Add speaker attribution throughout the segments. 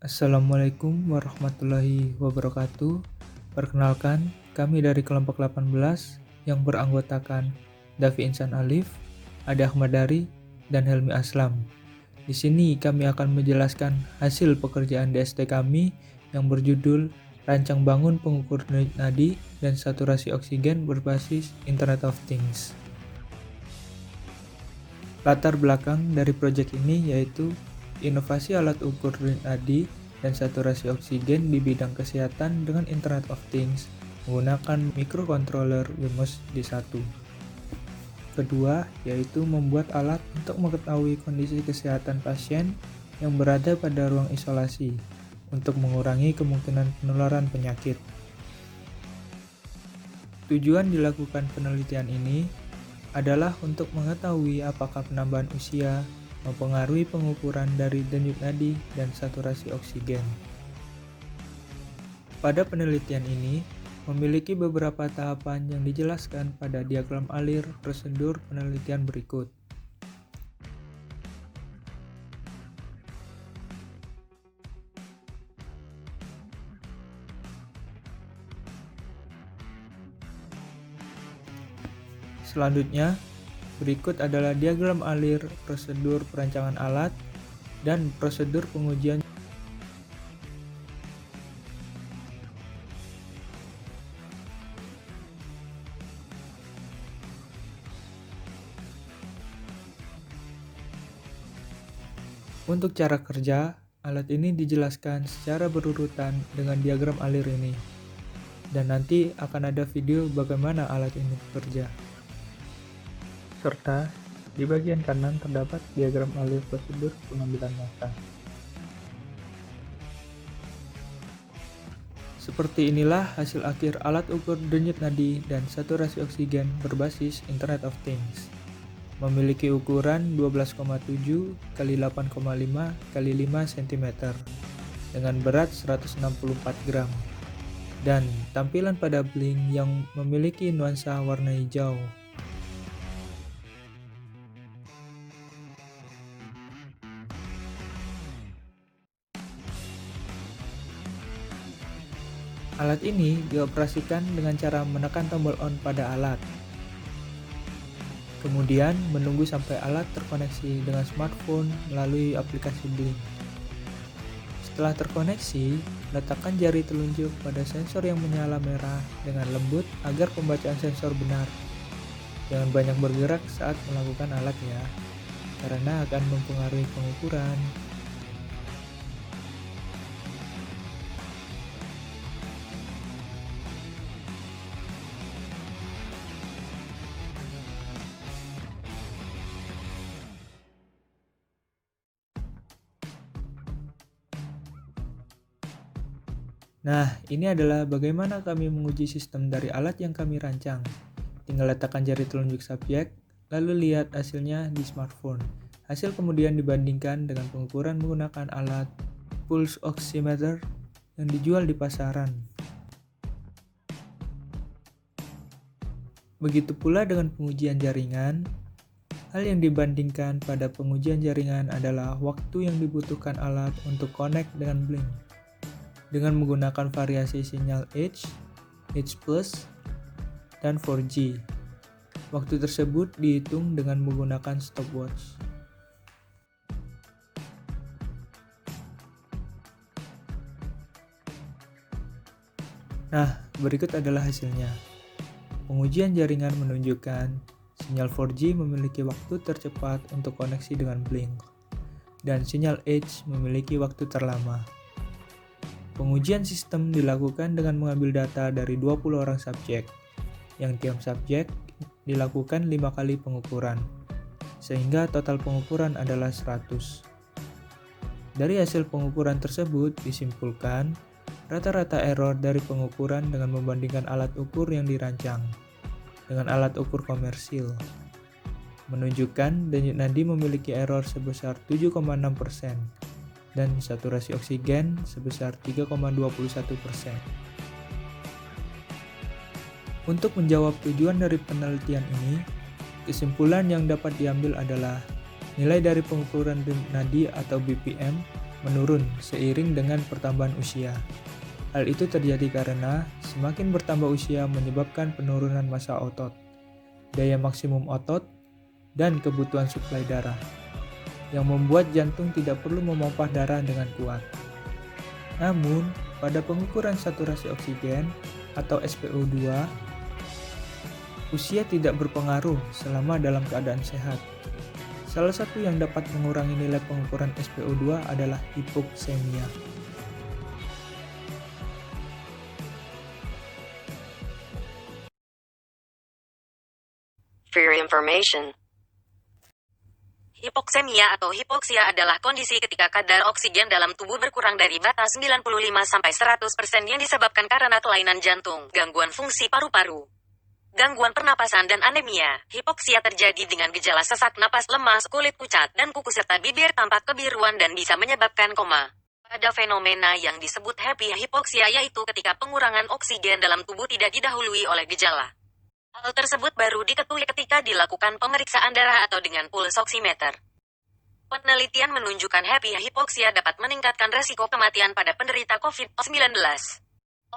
Speaker 1: Assalamualaikum warahmatullahi wabarakatuh. Perkenalkan, kami dari kelompok 18 yang beranggotakan Davi Insan Alif, Ade Ahmad Dari, dan Helmi Aslam. Di sini kami akan menjelaskan hasil pekerjaan DST kami yang berjudul Rancang Bangun Pengukur Nadi dan Saturasi Oksigen Berbasis Internet of Things. Latar belakang dari proyek ini yaitu inovasi alat ukur nadi dan saturasi oksigen di bidang kesehatan dengan Internet of Things menggunakan microcontroller WeMOS D1. Kedua, yaitu membuat alat untuk mengetahui kondisi kesehatan pasien yang berada pada ruang isolasi untuk mengurangi kemungkinan penularan penyakit. Tujuan dilakukan penelitian ini adalah untuk mengetahui apakah penambahan usia mempengaruhi pengukuran dari denyut nadi dan saturasi oksigen. Pada penelitian ini, memiliki beberapa tahapan yang dijelaskan pada diagram alir prosedur penelitian berikut. Selanjutnya, berikut adalah diagram alir prosedur perancangan alat dan prosedur pengujian. Untuk cara kerja, alat ini dijelaskan secara berurutan dengan diagram alir ini. Dan nanti akan ada video bagaimana alat ini bekerja. Serta di bagian kanan terdapat diagram alir prosedur pengambilan massa. Seperti inilah hasil akhir alat ukur denyut nadi dan saturasi oksigen berbasis Internet of Things. Memiliki ukuran 12,7 x 8,5 x 5 cm dengan berat 164 gram dan tampilan pada blink yang memiliki nuansa warna hijau. Alat ini dioperasikan dengan cara menekan tombol on pada alat. Kemudian menunggu sampai alat terkoneksi dengan smartphone melalui aplikasi Blink. Setelah terkoneksi, letakkan jari telunjuk pada sensor yang menyala merah dengan lembut agar pembacaan sensor benar. Jangan banyak bergerak saat melakukan alat ya, karena akan mempengaruhi pengukuran. Nah, ini adalah bagaimana kami menguji sistem dari alat yang kami rancang. Tinggal letakkan jari telunjuk subjek, lalu lihat hasilnya di smartphone. Hasil kemudian dibandingkan dengan pengukuran menggunakan alat pulse oximeter yang dijual di pasaran. Begitu pula dengan pengujian jaringan. Hal yang dibandingkan pada pengujian jaringan adalah waktu yang dibutuhkan alat untuk connect dengan Blink. Dengan menggunakan variasi sinyal H+, dan 4G. Waktu tersebut dihitung dengan menggunakan stopwatch. Nah, berikut adalah hasilnya. Pengujian jaringan menunjukkan sinyal 4G memiliki waktu tercepat untuk koneksi dengan Blink, dan sinyal H memiliki waktu terlama. Pengujian sistem dilakukan dengan mengambil data dari 20 orang subjek, yang tiap subjek dilakukan 5 kali pengukuran, sehingga total pengukuran adalah 100. Dari hasil pengukuran tersebut disimpulkan, rata-rata error dari pengukuran dengan membandingkan alat ukur yang dirancang dengan alat ukur komersil menunjukkan denyut nadi memiliki error sebesar 7,6%. Dan saturasi oksigen sebesar 3,21%. Untuk menjawab tujuan dari penelitian ini, kesimpulan yang dapat diambil adalah nilai dari pengukuran denyut nadi atau BPM menurun seiring dengan pertambahan usia. Hal itu terjadi karena semakin bertambah usia menyebabkan penurunan massa otot, daya maksimum otot, dan kebutuhan suplai darah, yang membuat jantung tidak perlu memompa darah dengan kuat. Namun, pada pengukuran saturasi oksigen atau SpO2, usia tidak berpengaruh selama dalam keadaan sehat. Salah satu yang dapat mengurangi nilai pengukuran SpO2 adalah hipoksemia.
Speaker 2: For your information, hipoksemia atau hipoksia adalah kondisi ketika kadar oksigen dalam tubuh berkurang dari batas 95-100% yang disebabkan karena kelainan jantung, gangguan fungsi paru-paru, gangguan pernapasan dan anemia. Hipoksia terjadi dengan gejala sesak napas, lemas, kulit pucat, dan kuku serta bibir tampak kebiruan dan bisa menyebabkan koma. Ada fenomena yang disebut happy hipoksia, yaitu ketika pengurangan oksigen dalam tubuh tidak didahului oleh gejala. Hal tersebut baru diketahui ketika dilakukan pemeriksaan darah atau dengan pulse oximeter. Penelitian menunjukkan happy hipoksia dapat meningkatkan resiko kematian pada penderita COVID-19.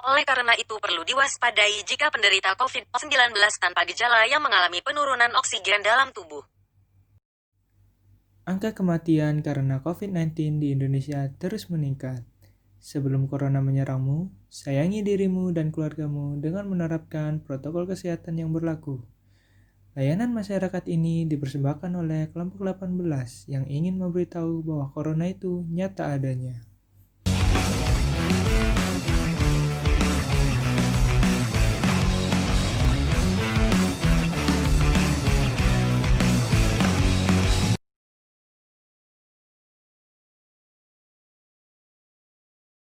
Speaker 2: Oleh karena itu perlu diwaspadai jika penderita COVID-19 tanpa gejala yang mengalami penurunan oksigen dalam tubuh.
Speaker 1: Angka kematian karena COVID-19 di Indonesia terus meningkat. Sebelum corona menyerangmu, sayangi dirimu dan keluargamu dengan menerapkan protokol kesehatan yang berlaku. Layanan masyarakat ini dipersembahkan oleh kelompok 18 yang ingin memberitahu bahwa corona itu nyata adanya.